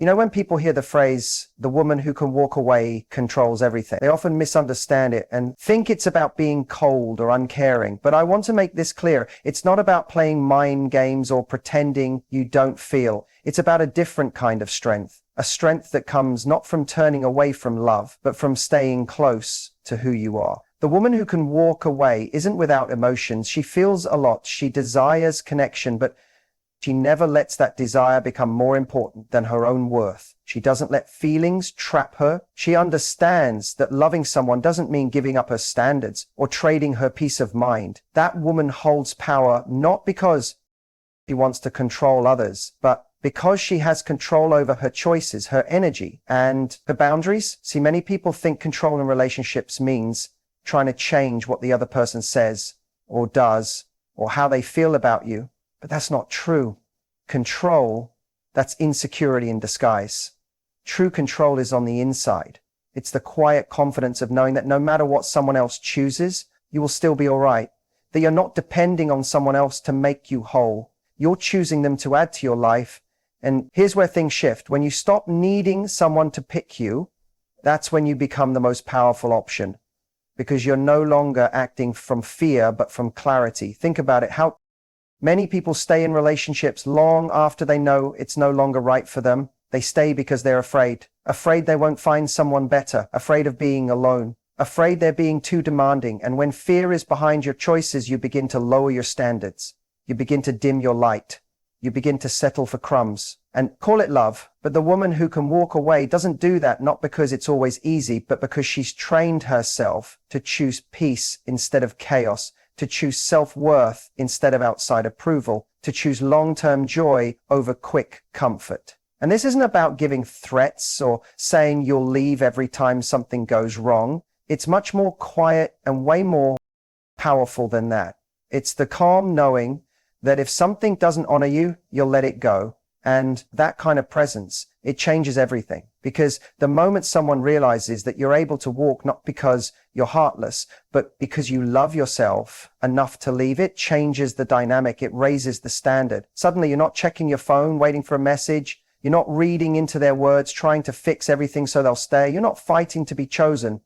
You know, when people hear the phrase, the woman who can walk away controls everything, they often misunderstand it and think it's about being cold or uncaring. But I want to make this clear. It's not about playing mind games or pretending you don't feel. It's about a different kind of strength, a strength that comes not from turning away from love, but from staying close to who you are. The woman who can walk away isn't without emotions. She feels a lot. She desires connection, but she never lets that desire become more important than her own worth. She doesn't let feelings trap her. She understands that loving someone doesn't mean giving up her standards or trading her peace of mind. That woman holds power not because she wants to control others, but because she has control over her choices, her energy, and her boundaries. See, many people think control in relationships means trying to change what the other person says or does or how they feel about you. But that's not true. Control, that's insecurity in disguise. True control is on the inside. It's the quiet confidence of knowing that no matter what someone else chooses, you will still be all right. That you're not depending on someone else to make you whole. You're choosing them to add to your life. And here's where things shift. When you stop needing someone to pick you, that's when you become the most powerful option. Because you're no longer acting from fear, but from clarity. Think about it. How many people stay in relationships long after they know it's no longer right for them. They stay because they're afraid they won't find someone better, afraid of being alone, afraid they're being too demanding. And when fear is behind your choices, you begin to lower your standards. You begin to dim your light. You begin to settle for crumbs and call it love. But the woman who can walk away doesn't do that, not because it's always easy, but because she's trained herself to choose peace instead of chaos, to choose self-worth instead of outside approval, to choose long-term joy over quick comfort. And this isn't about giving threats or saying you'll leave every time something goes wrong. It's much more quiet and way more powerful than that. It's the calm knowing that if something doesn't honor you, you'll let it go. And that kind of presence, it changes everything. Because the moment someone realizes that you're able to walk not because you're heartless, but because you love yourself enough to leave, it changes the dynamic. It raises the standard. Suddenly you're not checking your phone, waiting for a message. You're not reading into their words, trying to fix everything so they'll stay. You're not fighting to be chosen.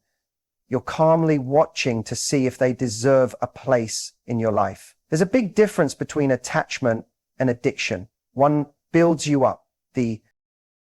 You're calmly watching to see if they deserve a place in your life. There's a big difference between attachment and addiction. One builds you up, the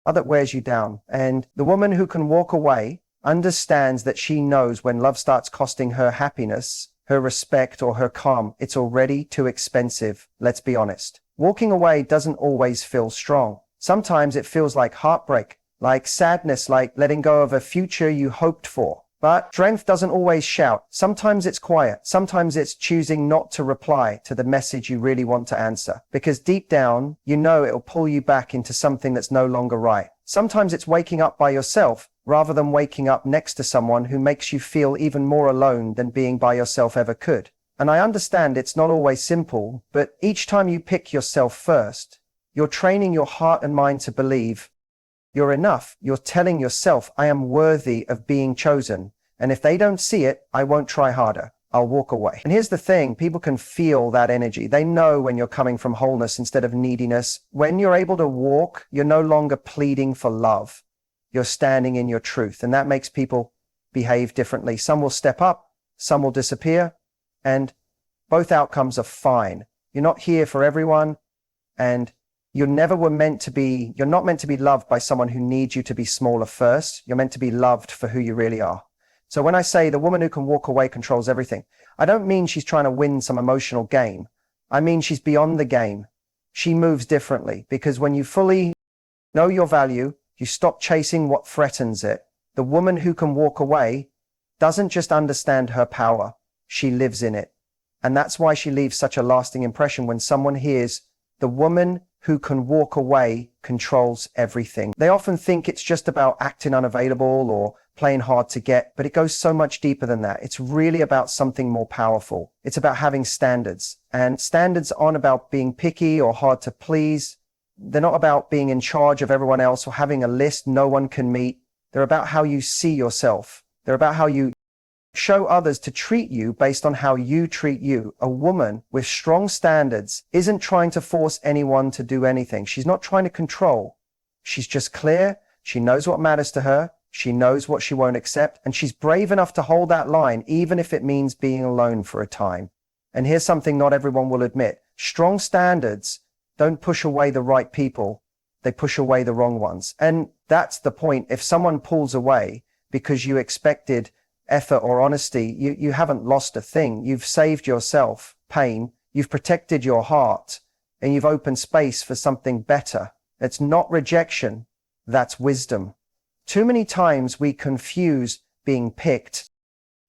other wears you down. And the woman who can walk away understands that she knows when love starts costing her happiness, her respect, or her calm, it's already too expensive. Let's be honest. Walking away doesn't always feel strong. Sometimes it feels like heartbreak, like sadness, like letting go of a future you hoped for. But strength doesn't always shout. Sometimes it's quiet. Sometimes it's choosing not to reply to the message you really want to answer. Because deep down, you know it'll pull you back into something that's no longer right. Sometimes it's waking up by yourself rather than waking up next to someone who makes you feel even more alone than being by yourself ever could. And I understand it's not always simple, but each time you pick yourself first, you're training your heart and mind to believe you're enough. You're telling yourself, I am worthy of being chosen. And if they don't see it, I won't try harder. I'll walk away. And here's the thing, people can feel that energy. They know when you're coming from wholeness instead of neediness. When you're able to walk, you're no longer pleading for love. You're standing in your truth. And that makes people behave differently. Some will step up, some will disappear, and both outcomes are fine. You're not here for everyone, and you're not meant to be loved by someone who needs you to be smaller first. You're meant to be loved for who you really are. So when I say the woman who can walk away controls everything, I don't mean she's trying to win some emotional game. I mean she's beyond the game. She moves differently, because when you fully know your value, you stop chasing what threatens it. The woman who can walk away doesn't just understand her power, she lives in it. And that's why she leaves such a lasting impression when someone hears the woman who can walk away controls everything. They often think it's just about acting unavailable or playing hard to get, but it goes so much deeper than that. It's really about something more powerful. It's about having standards. And standards aren't about being picky or hard to please. They're not about being in charge of everyone else or having a list no one can meet. They're about how you see yourself. They're about how you show others to treat you based on how you treat you. A woman with strong standards isn't trying to force anyone to do anything. She's not trying to control. She's just clear. She knows what matters to her. She knows what she won't accept. And she's brave enough to hold that line, even if it means being alone for a time. And here's something not everyone will admit. Strong standards don't push away the right people. They push away the wrong ones. And that's the point. If someone pulls away because you expected effort or honesty, you haven't lost a thing. You've saved yourself pain. You've protected your heart, and you've opened space for something better. It's not rejection. That's wisdom. Too many times we confuse being picked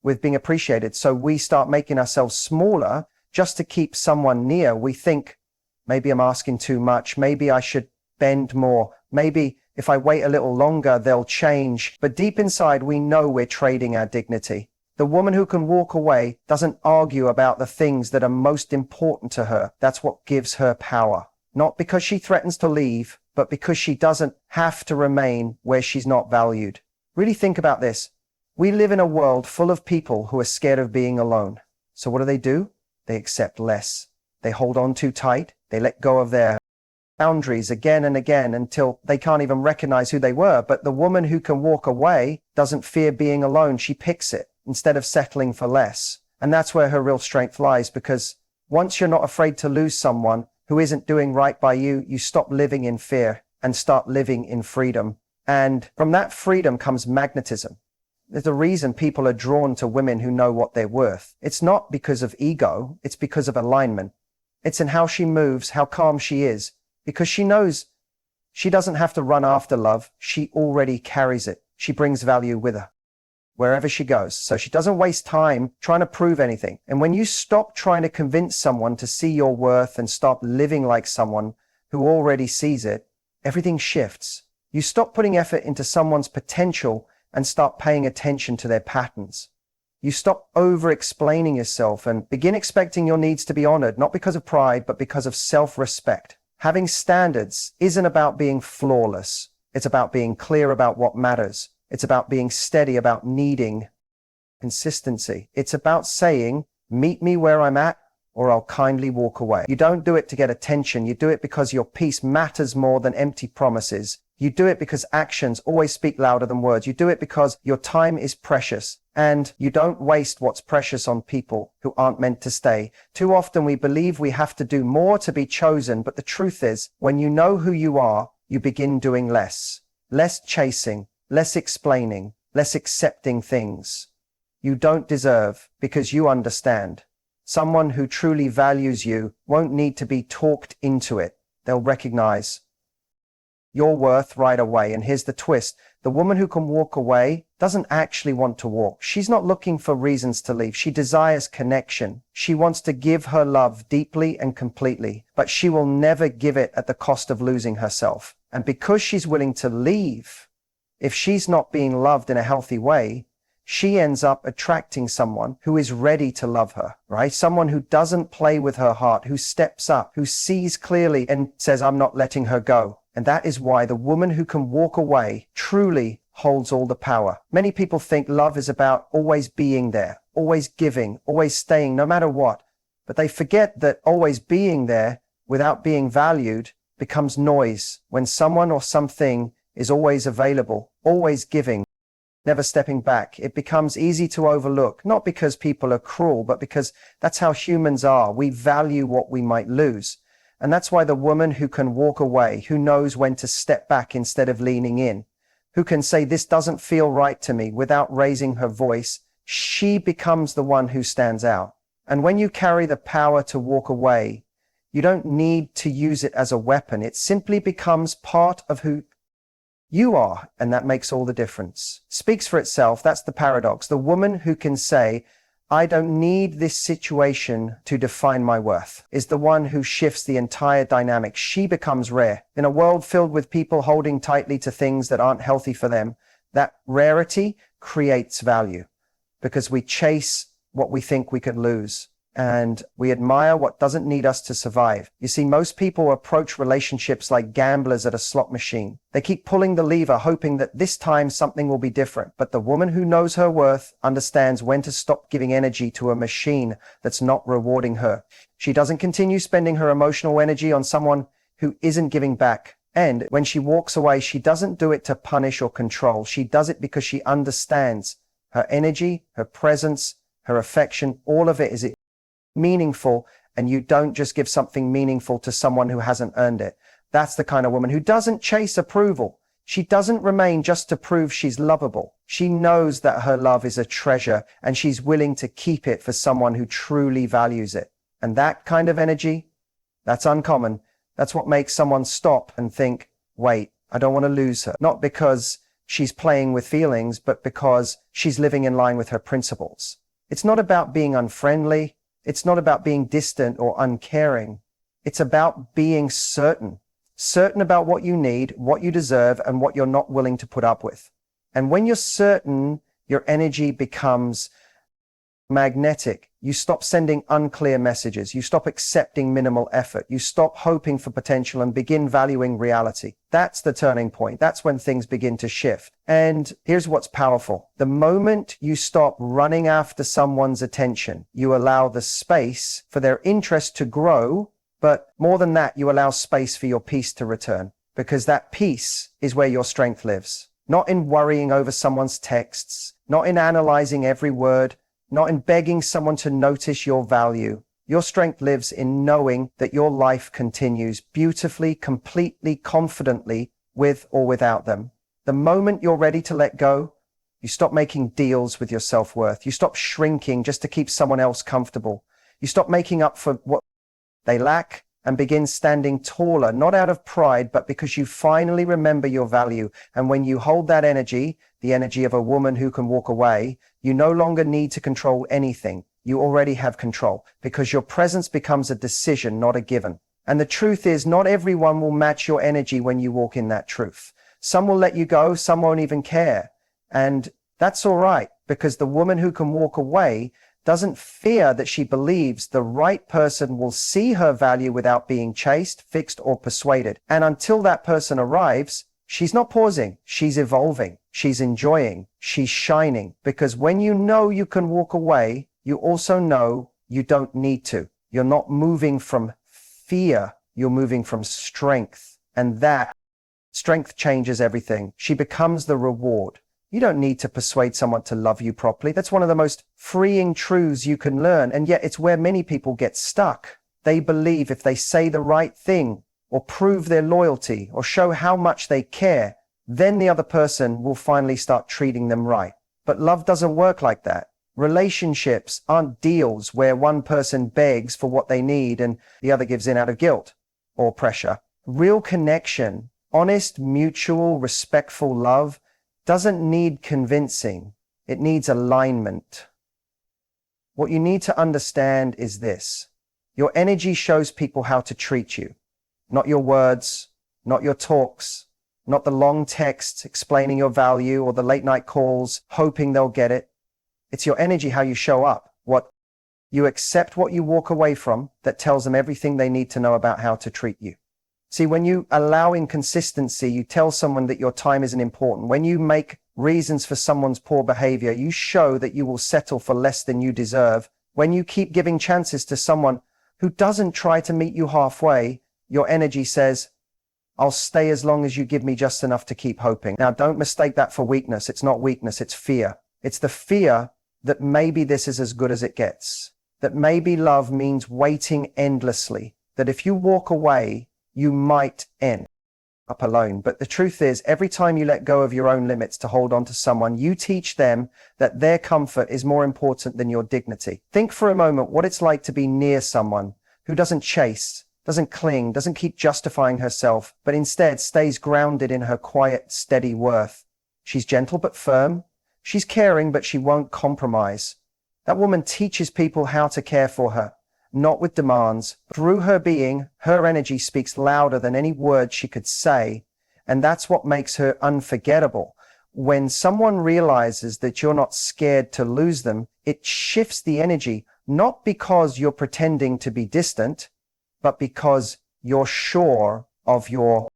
with being appreciated. So we start making ourselves smaller just to keep someone near. We think, maybe I'm asking too much. Maybe I should bend more. Maybe if I wait a little longer, they'll change. But deep inside, we know we're trading our dignity. The woman who can walk away doesn't argue about the things that are most important to her. That's what gives her power. Not because she threatens to leave, but because she doesn't have to remain where she's not valued. Really think about this. We live in a world full of people who are scared of being alone. So what do? They accept less. They hold on too tight. They let go of their boundaries again and again until they can't even recognize who they were. But the woman who can walk away doesn't fear being alone. She picks it instead of settling for less. And that's where her real strength lies, because once you're not afraid to lose someone who isn't doing right by you, you stop living in fear and start living in freedom. And from that freedom comes magnetism. There's a reason people are drawn to women who know what they're worth. It's not because of ego, it's because of alignment. It's in how she moves, how calm she is, because she knows she doesn't have to run after love. She already carries it. She brings value with her wherever she goes. So she doesn't waste time trying to prove anything. And when you stop trying to convince someone to see your worth and stop living like someone who already sees it, everything shifts. You stop putting effort into someone's potential and start paying attention to their patterns. You stop over-explaining yourself and begin expecting your needs to be honored, not because of pride, but because of self-respect. Having standards isn't about being flawless. It's about being clear about what matters. It's about being steady, about needing consistency. It's about saying, meet me where I'm at, or I'll kindly walk away. You don't do it to get attention. You do it because your peace matters more than empty promises. You do it because actions always speak louder than words. You do it because your time is precious, and you don't waste what's precious on people who aren't meant to stay. Too often we believe we have to do more to be chosen, but the truth is, when you know who you are, you begin doing less. Less chasing, less explaining, less accepting things you don't deserve because you understand. Someone who truly values you won't need to be talked into it. They'll recognize your worth right away. And here's the twist. The woman who can walk away doesn't actually want to walk. She's not looking for reasons to leave. She desires connection. She wants to give her love deeply and completely, but she will never give it at the cost of losing herself. And because she's willing to leave, if she's not being loved in a healthy way, she ends up attracting someone who is ready to love her, right? Someone who doesn't play with her heart, who steps up, who sees clearly and says, I'm not letting her go. And that is why the woman who can walk away truly holds all the power. Many people think love is about always being there, always giving, always staying, no matter what. But they forget that always being there without being valued becomes noise when someone or something is always available, always giving, never stepping back. It becomes easy to overlook, not because people are cruel, but because that's how humans are. We value what we might lose. And that's why the woman who can walk away, who knows when to step back instead of leaning in, who can say, this doesn't feel right to me without raising her voice, she becomes the one who stands out. And when you carry the power to walk away, you don't need to use it as a weapon. It simply becomes part of who you are, and that makes all the difference. Speaks for itself. That's the paradox. The woman who can say, I don't need this situation to define my worth, is the one who shifts the entire dynamic. She becomes rare. In a world filled with people holding tightly to things that aren't healthy for them, that rarity creates value because we chase what we think we could lose. And we admire what doesn't need us to survive. You see, most people approach relationships like gamblers at a slot machine. They keep pulling the lever, hoping that this time something will be different. But the woman who knows her worth understands when to stop giving energy to a machine that's not rewarding her. She doesn't continue spending her emotional energy on someone who isn't giving back. And when she walks away, she doesn't do it to punish or control. She does it because she understands her energy, her presence, her affection, all of it is meaningful. And you don't just give something meaningful to someone who hasn't earned it. That's the kind of woman who doesn't chase approval. She doesn't remain just to prove she's lovable. She knows that her love is a treasure and she's willing to keep it for someone who truly values it. And that kind of energy, that's uncommon. That's what makes someone stop and think, wait, I don't want to lose her. Not because she's playing with feelings, but because she's living in line with her principles. It's not about being unfriendly. It's not about being distant or uncaring. It's about being certain about what you need, what you deserve, and what you're not willing to put up with. And when you're certain, your energy becomes magnetic. You stop sending unclear messages. You stop accepting minimal effort. You stop hoping for potential and begin valuing reality. That's the turning point. That's when things begin to shift. And here's what's powerful. The moment you stop running after someone's attention, you allow the space for their interest to grow. But more than that, you allow space for your peace to return, because that peace is where your strength lives. Not in worrying over someone's texts, not in analyzing every word, not in begging someone to notice your value. Your strength lives in knowing that your life continues beautifully, completely, confidently, with or without them. The moment you're ready to let go, you stop making deals with your self-worth. You stop shrinking just to keep someone else comfortable. You stop making up for what they lack and begin standing taller, not out of pride, but because you finally remember your value. And when you hold that energy, the energy of a woman who can walk away, you no longer need to control anything. You already have control because your presence becomes a decision, not a given. And the truth is, not everyone will match your energy when you walk in that truth. Some will let you go, some won't even care. And that's all right, because the woman who can walk away doesn't fear that she believes the right person will see her value without being chased, fixed, or persuaded. And until that person arrives, she's not pausing, she's evolving, she's enjoying, she's shining. Because when you know you can walk away, you also know you don't need to. You're not moving from fear, you're moving from strength. And that strength changes everything. She becomes the reward. You don't need to persuade someone to love you properly. That's one of the most freeing truths you can learn. And yet it's where many people get stuck. They believe if they say the right thing or prove their loyalty or show how much they care, then the other person will finally start treating them right. But love doesn't work like that. Relationships aren't deals where one person begs for what they need and the other gives in out of guilt or pressure. Real connection, honest, mutual, respectful love doesn't need convincing. It needs alignment. What you need to understand is this. Your energy shows people how to treat you. Not your words, not your talks, not the long texts explaining your value or the late night calls hoping they'll get it. It's your energy, how you show up. What you accept, what you walk away from, that tells them everything they need to know about how to treat you. See, when you allow inconsistency, you tell someone that your time isn't important. When you make reasons for someone's poor behavior, you show that you will settle for less than you deserve. When you keep giving chances to someone who doesn't try to meet you halfway, your energy says, I'll stay as long as you give me just enough to keep hoping. Now, don't mistake that for weakness. It's not weakness, it's fear. It's the fear that maybe this is as good as it gets. That maybe love means waiting endlessly. That if you walk away, you might end up alone. But the truth is, every time you let go of your own limits to hold on to someone, you teach them that their comfort is more important than your dignity. Think for a moment what it's like to be near someone who doesn't chase, doesn't cling, doesn't keep justifying herself, but instead stays grounded in her quiet, steady worth. She's gentle but firm. She's caring, but she won't compromise. That woman teaches people how to care for her. Not with demands. Through her being, her energy speaks louder than any word she could say, and that's what makes her unforgettable. When someone realizes that you're not scared to lose them, it shifts the energy, not because you're pretending to be distant, but because you're sure of your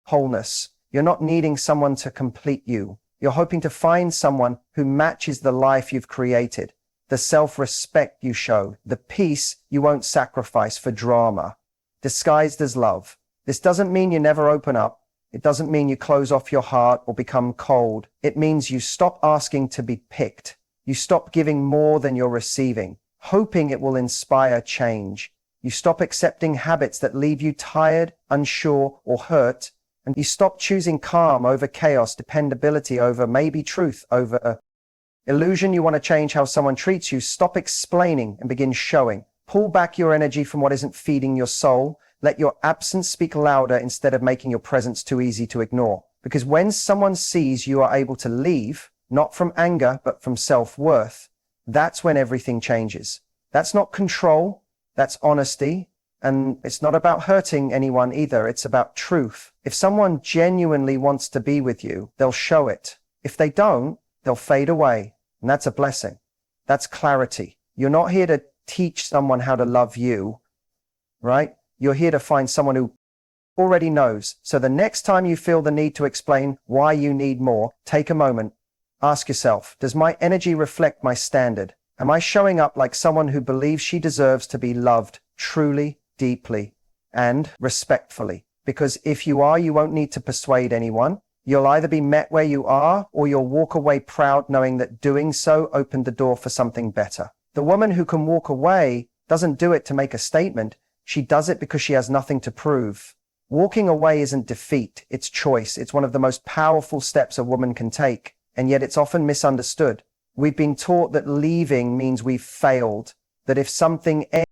wholeness. You're not needing someone to complete you. You're hoping to find someone who matches the life you've created. The self-respect you show, the peace you won't sacrifice for drama, disguised as love. This doesn't mean you never open up. It doesn't mean you close off your heart or become cold. It means you stop asking to be picked. You stop giving more than you're receiving, hoping it will inspire change. You stop accepting habits that leave you tired, unsure, or hurt. And you stop choosing calm over chaos, dependability over maybe truth over illusion. You want to change how someone treats you. Stop explaining and begin showing. Pull back your energy from what isn't feeding your soul. Let your absence speak louder instead of making your presence too easy to ignore. Because when someone sees you are able to leave, not from anger, but from self-worth, that's when everything changes. That's not control, that's honesty. And it's not about hurting anyone either, it's about truth. If someone genuinely wants to be with you, they'll show it. If they don't, they'll fade away. And that's a blessing. That's clarity. You're not here to teach someone how to love you, right? You're here to find someone who already knows. So the next time you feel the need to explain why you need more, take a moment. Ask yourself, does my energy reflect my standard? Am I showing up like someone who believes she deserves to be loved truly, deeply, and respectfully? Because if you are, you won't need to persuade anyone. You'll either be met where you are, or you'll walk away proud knowing that doing so opened the door for something better. The woman who can walk away doesn't do it to make a statement. She does it because she has nothing to prove. Walking away isn't defeat, it's choice. It's one of the most powerful steps a woman can take, and yet it's often misunderstood. We've been taught that leaving means we've failed, that if something ends,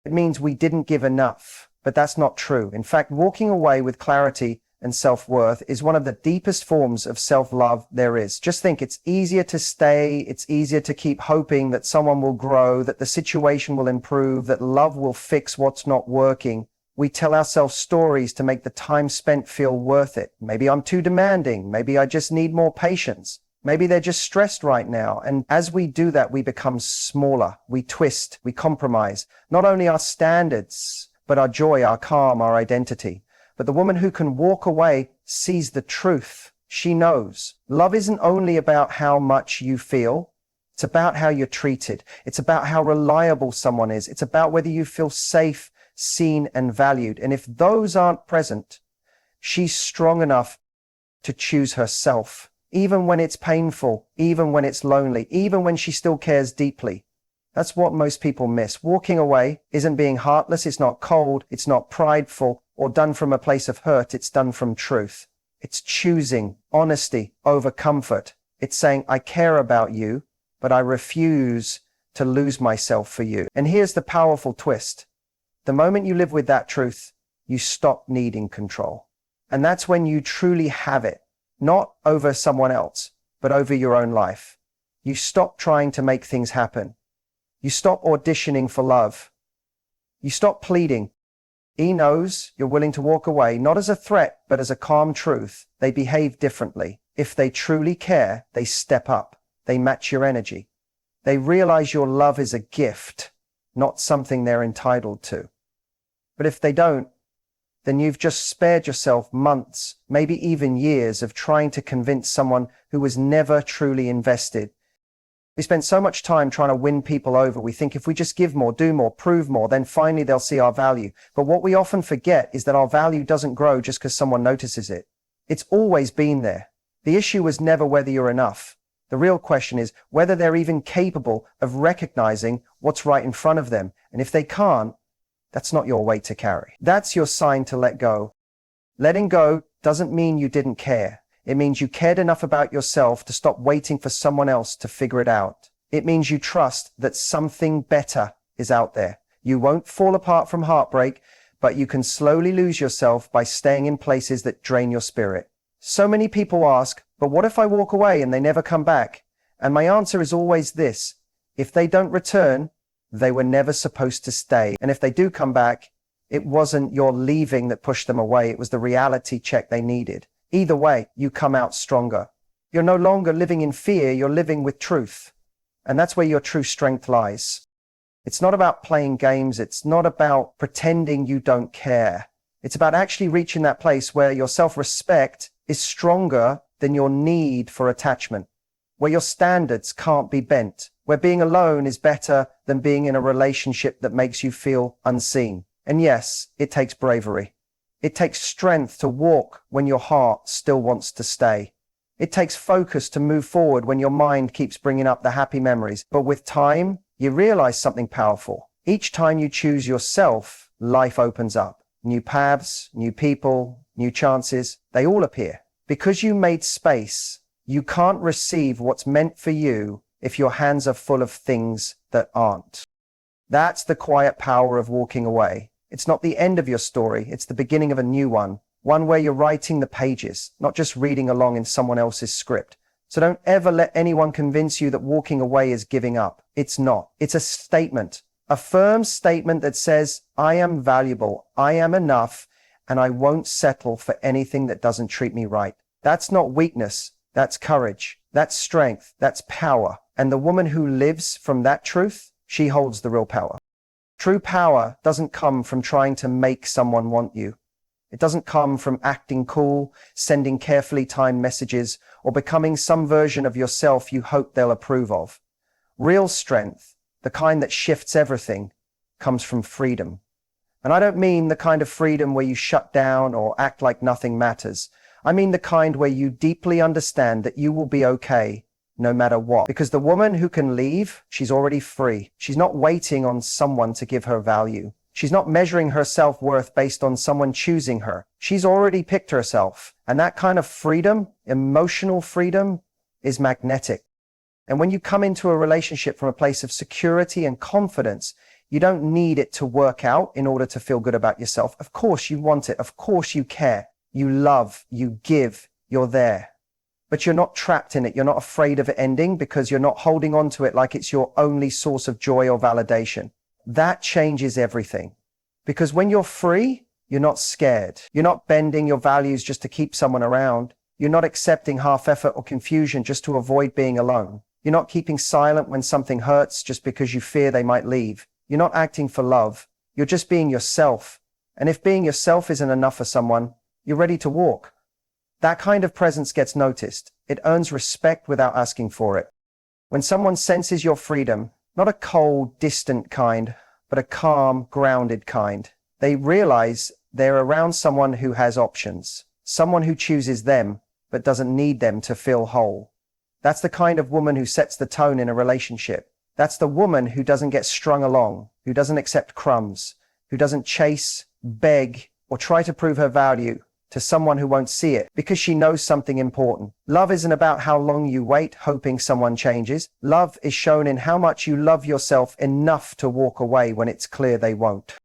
it means we didn't give enough. But that's not true. In fact, walking away with clarity and self-worth is one of the deepest forms of self-love there is. Just think, it's easier to stay, it's easier to keep hoping that someone will grow, that the situation will improve, that love will fix what's not working. We tell ourselves stories to make the time spent feel worth it. Maybe I'm too demanding, maybe I just need more patience. Maybe they're just stressed right now. And as we do that, we become smaller, we twist, we compromise. Not only our standards, but our joy, our calm, our identity. But the woman who can walk away sees the truth. She knows. Love isn't only about how much you feel. It's about how you're treated. It's about how reliable someone is. It's about whether you feel safe, seen, and valued. And if those aren't present, she's strong enough to choose herself. Even when it's painful, even when it's lonely, even when she still cares deeply. That's what most people miss. Walking away isn't being heartless, it's not cold, it's not prideful, or done from a place of hurt, it's done from truth. It's choosing honesty over comfort. It's saying, I care about you, but I refuse to lose myself for you. And here's the powerful twist. The moment you live with that truth, you stop needing control. And that's when you truly have it. Not over someone else, but over your own life. You stop trying to make things happen. You stop auditioning for love. You stop pleading. He knows you're willing to walk away, not as a threat, but as a calm truth. They behave differently. If they truly care, they step up. They match your energy. They realize your love is a gift, not something they're entitled to. But if they don't, then you've just spared yourself months, maybe even years of trying to convince someone who was never truly invested. We spend so much time trying to win people over. We think if we just give more, do more, prove more, then finally they'll see our value. But what we often forget is that our value doesn't grow just because someone notices it. It's always been there. The issue was never whether you're enough. The real question is whether they're even capable of recognizing what's right in front of them. And if they can't, that's not your weight to carry. That's your sign to let go. Letting go doesn't mean you didn't care. It means you cared enough about yourself to stop waiting for someone else to figure it out. It means you trust that something better is out there. You won't fall apart from heartbreak, but you can slowly lose yourself by staying in places that drain your spirit. So many people ask, but what if I walk away and they never come back? And my answer is always this: if they don't return, they were never supposed to stay. And if they do come back, it wasn't your leaving that pushed them away. It was the reality check they needed. Either way, you come out stronger. You're no longer living in fear, you're living with truth. And that's where your true strength lies. It's not about playing games, it's not about pretending you don't care. It's about actually reaching that place where your self-respect is stronger than your need for attachment, where your standards can't be bent, where being alone is better than being in a relationship that makes you feel unseen. And yes, it takes bravery. It takes strength to walk when your heart still wants to stay. It takes focus to move forward when your mind keeps bringing up the happy memories. But with time, you realize something powerful. Each time you choose yourself, life opens up. New paths, new people, new chances, they all appear. Because you made space, you can't receive what's meant for you if your hands are full of things that aren't. That's the quiet power of walking away. It's not the end of your story, it's the beginning of a new one. One where you're writing the pages, not just reading along in someone else's script. So don't ever let anyone convince you that walking away is giving up. It's not. It's a statement. A firm statement that says, I am valuable, I am enough, and I won't settle for anything that doesn't treat me right. That's not weakness. That's courage. That's strength. That's power. And the woman who lives from that truth, she holds the real power. True power doesn't come from trying to make someone want you. It doesn't come from acting cool, sending carefully timed messages, or becoming some version of yourself you hope they'll approve of. Real strength, the kind that shifts everything, comes from freedom. And I don't mean the kind of freedom where you shut down or act like nothing matters. I mean the kind where you deeply understand that you will be okay no matter what. Because the woman who can leave, she's already free. She's not waiting on someone to give her value. She's not measuring her self-worth based on someone choosing her. She's already picked herself. And that kind of freedom, emotional freedom, is magnetic. And when you come into a relationship from a place of security and confidence, you don't need it to work out in order to feel good about yourself. Of course you want it. Of course you care. You love, you give, you're there. But you're not trapped in it. You're not afraid of it ending because you're not holding on to it like it's your only source of joy or validation. That changes everything. Because when you're free, you're not scared. You're not bending your values just to keep someone around. You're not accepting half effort or confusion just to avoid being alone. You're not keeping silent when something hurts just because you fear they might leave. You're not acting for love. You're just being yourself. And if being yourself isn't enough for someone, you're ready to walk. That kind of presence gets noticed. It earns respect without asking for it. When someone senses your freedom, not a cold, distant kind, but a calm, grounded kind, they realize they're around someone who has options, someone who chooses them, but doesn't need them to feel whole. That's the kind of woman who sets the tone in a relationship. That's the woman who doesn't get strung along, who doesn't accept crumbs, who doesn't chase, beg, or try to prove her value to someone who won't see it because she knows something important. Love isn't about how long you wait hoping someone changes. Love is shown in how much you love yourself enough to walk away when it's clear they won't.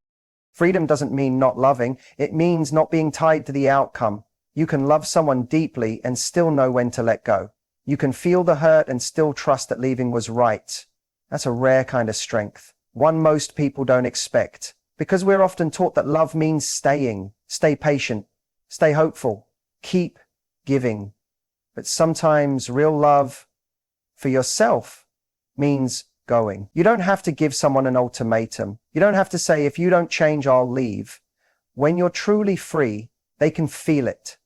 Freedom doesn't mean not loving. It means not being tied to the outcome. You can love someone deeply and still know when to let go. You can feel the hurt and still trust that leaving was right. That's a rare kind of strength, one most people don't expect, because we're often taught that love means staying. Stay patient, stay hopeful, keep giving. But sometimes real love for yourself means going. You don't have to give someone an ultimatum. You don't have to say, if you don't change, I'll leave. When you're truly free, they can feel it.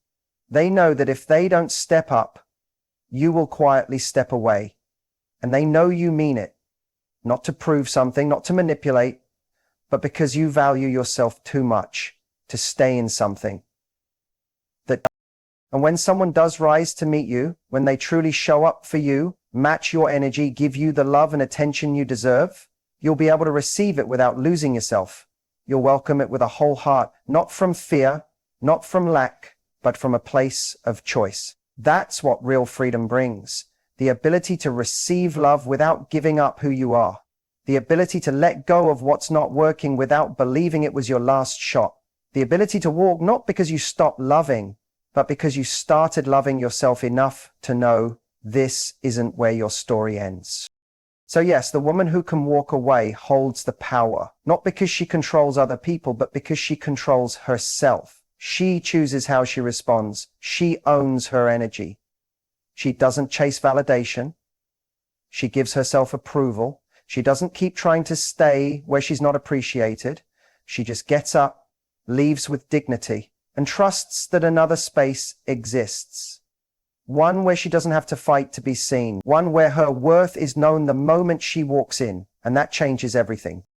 They know that if they don't step up, you will quietly step away. And they know you mean it. Not to prove something, not to manipulate, but because you value yourself too much to stay in something. And when someone does rise to meet you, when they truly show up for you, match your energy, give you the love and attention you deserve, you'll be able to receive it without losing yourself. You'll welcome it with a whole heart, not from fear, not from lack, but from a place of choice. That's what real freedom brings. The ability to receive love without giving up who you are. The ability to let go of what's not working without believing it was your last shot. The ability to walk not because you stopped loving, but because you started loving yourself enough to know this isn't where your story ends. So yes, the woman who can walk away holds the power, not because she controls other people, but because she controls herself. She chooses how she responds. She owns her energy. She doesn't chase validation. She gives herself approval. She doesn't keep trying to stay where she's not appreciated. She just gets up, leaves with dignity, and trusts that another space exists. One where she doesn't have to fight to be seen. One where her worth is known the moment she walks in, and that changes everything.